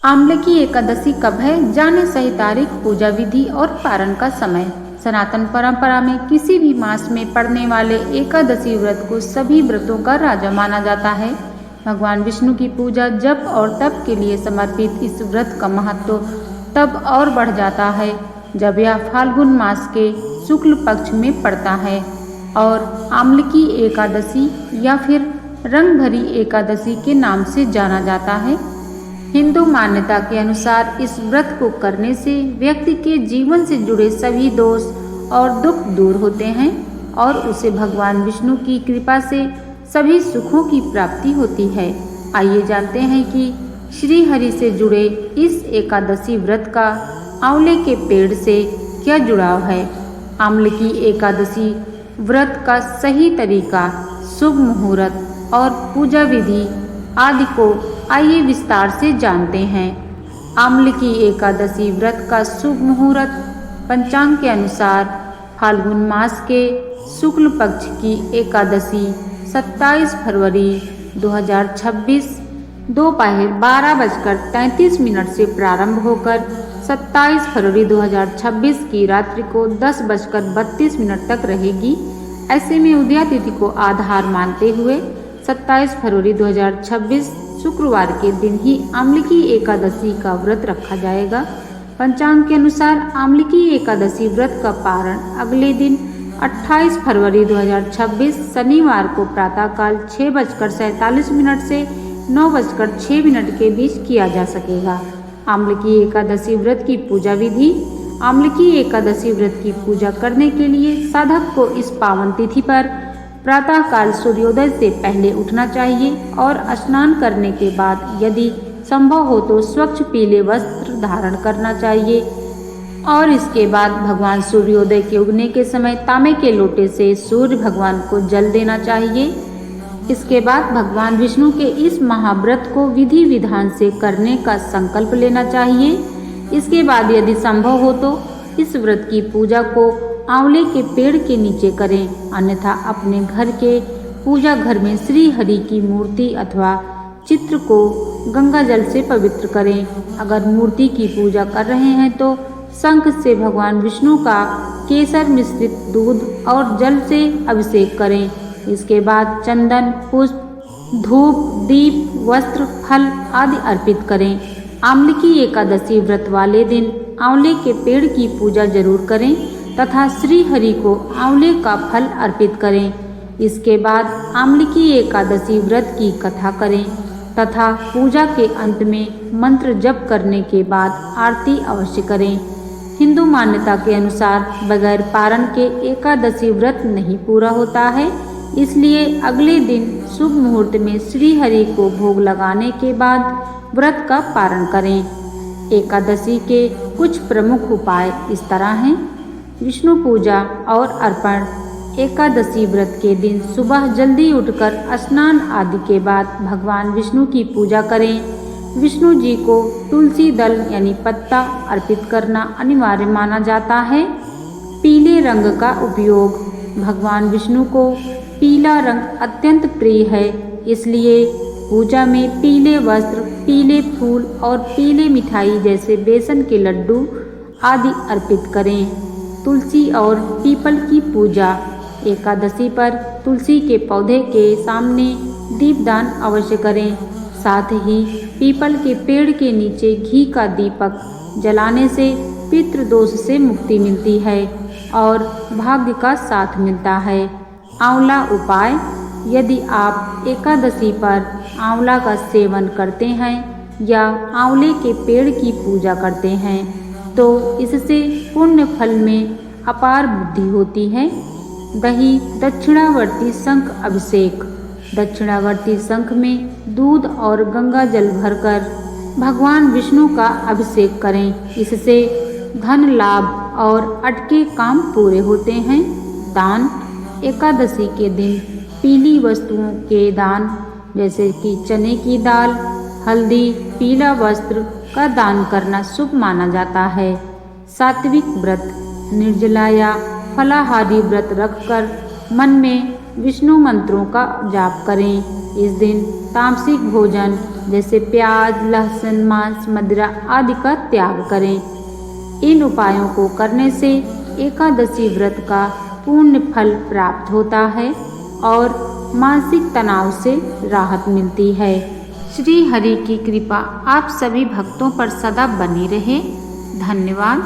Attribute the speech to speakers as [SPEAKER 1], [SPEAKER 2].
[SPEAKER 1] आमलकी एकादशी कब है, जाने सही तारीख, पूजा विधि और पारण का समय। सनातन परंपरा में किसी भी मास में पड़ने वाले एकादशी व्रत को सभी व्रतों का राजा माना जाता है। भगवान विष्णु की पूजा जप और तप के लिए समर्पित इस व्रत का महत्व तब और बढ़ जाता है जब यह फाल्गुन मास के शुक्ल पक्ष में पड़ता है और आमलकी एकादशी या फिर रंग भरी एकादशी के नाम से जाना जाता है। हिंदू मान्यता के अनुसार इस व्रत को करने से व्यक्ति के जीवन से जुड़े सभी दोष और दुख दूर होते हैं और उसे भगवान विष्णु की कृपा से सभी सुखों की प्राप्ति होती है। आइए जानते हैं कि श्री हरि से जुड़े इस एकादशी व्रत का आंवले के पेड़ से क्या जुड़ाव है। आमलकी एकादशी व्रत का सही तरीका, शुभ मुहूर्त और पूजा विधि आदि को आइए विस्तार से जानते हैं। आमलकी एकादशी व्रत का शुभ मुहूर्त पंचांग के अनुसार फाल्गुन मास के शुक्ल पक्ष की एकादशी 27 फरवरी 2026 दोपहर 12:33 से प्रारंभ होकर 27 फरवरी 2026 की रात्रि को 10:32 तक रहेगी। ऐसे में उदया तिथि को आधार मानते हुए 27 फरवरी 2026 शुक्रवार के दिन ही आमलकी एकादशी का व्रत रखा जाएगा। पंचांग के अनुसार आमलकी एकादशी व्रत का पारण अगले दिन 28 फरवरी 2026 शनिवार को प्रातःकाल 6:47 से 9:06 के बीच किया जा सकेगा। आमलकी एकादशी व्रत की पूजा विधि। आमलकी एकादशी व्रत की पूजा करने के लिए साधक को इस पावन तिथि पर प्रातःकाल सूर्योदय से पहले उठना चाहिए और स्नान करने के बाद यदि संभव हो तो स्वच्छ पीले वस्त्र धारण करना चाहिए और इसके बाद भगवान सूर्योदय के उगने के समय तांबे के लोटे से सूर्य भगवान को जल देना चाहिए। इसके बाद भगवान विष्णु के इस महाव्रत को विधि विधान से करने का संकल्प लेना चाहिए। इसके बाद यदि संभव हो तो इस व्रत की पूजा को आंवले के पेड़ के नीचे करें, अन्यथा अपने घर के पूजा घर में श्री हरि की मूर्ति अथवा चित्र को गंगा जल से पवित्र करें। अगर मूर्ति की पूजा कर रहे हैं तो शंख से भगवान विष्णु का केसर मिश्रित दूध और जल से अभिषेक करें। इसके बाद चंदन, पुष्प, धूप, दीप, वस्त्र, फल आदि अर्पित करें। आमलकी एकादशी व्रत वाले दिन आंवले के पेड़ की पूजा जरूर करें तथा श्री हरि को आंवले का फल अर्पित करें। इसके बाद आमलकी एकादशी व्रत की कथा करें तथा पूजा के अंत में मंत्र जप करने के बाद आरती अवश्य करें। हिंदू मान्यता के अनुसार बगैर पारण के एकादशी व्रत नहीं पूरा होता है, इसलिए अगले दिन शुभ मुहूर्त में श्री हरि को भोग लगाने के बाद व्रत का पारण करें। एकादशी के कुछ प्रमुख उपाय इस तरह हैं। विष्णु पूजा और अर्पण। एकादशी व्रत के दिन सुबह जल्दी उठकर स्नान आदि के बाद भगवान विष्णु की पूजा करें। विष्णु जी को तुलसी दल यानी पत्ता अर्पित करना अनिवार्य माना जाता है। पीले रंग का उपयोग। भगवान विष्णु को पीला रंग अत्यंत प्रिय है, इसलिए पूजा में पीले वस्त्र, पीले फूल और पीले मिठाई जैसे बेसन के लड्डू आदि अर्पित करें। तुलसी और पीपल की पूजा। एकादशी पर तुलसी के पौधे के सामने दीपदान अवश्य करें। साथ ही पीपल के पेड़ के नीचे घी का दीपक जलाने से पितृदोष से मुक्ति मिलती है और भाग्य का साथ मिलता है। आंवला उपाय। यदि आप एकादशी पर आंवला का सेवन करते हैं या आंवले के पेड़ की पूजा करते हैं तो इससे पुण्य फल में अपार वृद्धि होती है। दही दक्षिणावर्ती शंख अभिषेक। दक्षिणावर्ती शंख में दूध और गंगा जल भरकर भगवान विष्णु का अभिषेक करें। इससे धन लाभ और अटके काम पूरे होते हैं। दान। एकादशी के दिन पीली वस्तुओं के दान जैसे कि चने की दाल, हल्दी, पीला वस्त्र का दान करना शुभ माना जाता है। सात्विक व्रत। निर्जला या फलाहारी व्रत रखकर मन में विष्णु मंत्रों का जाप करें। इस दिन तामसिक भोजन जैसे प्याज, लहसुन, मांस, मदिरा आदि का त्याग करें। इन उपायों को करने से एकादशी व्रत का पूर्ण फल प्राप्त होता है और मानसिक तनाव से राहत मिलती है। श्री हरि की कृपा आप सभी भक्तों पर सदा बनी रहे। धन्यवाद।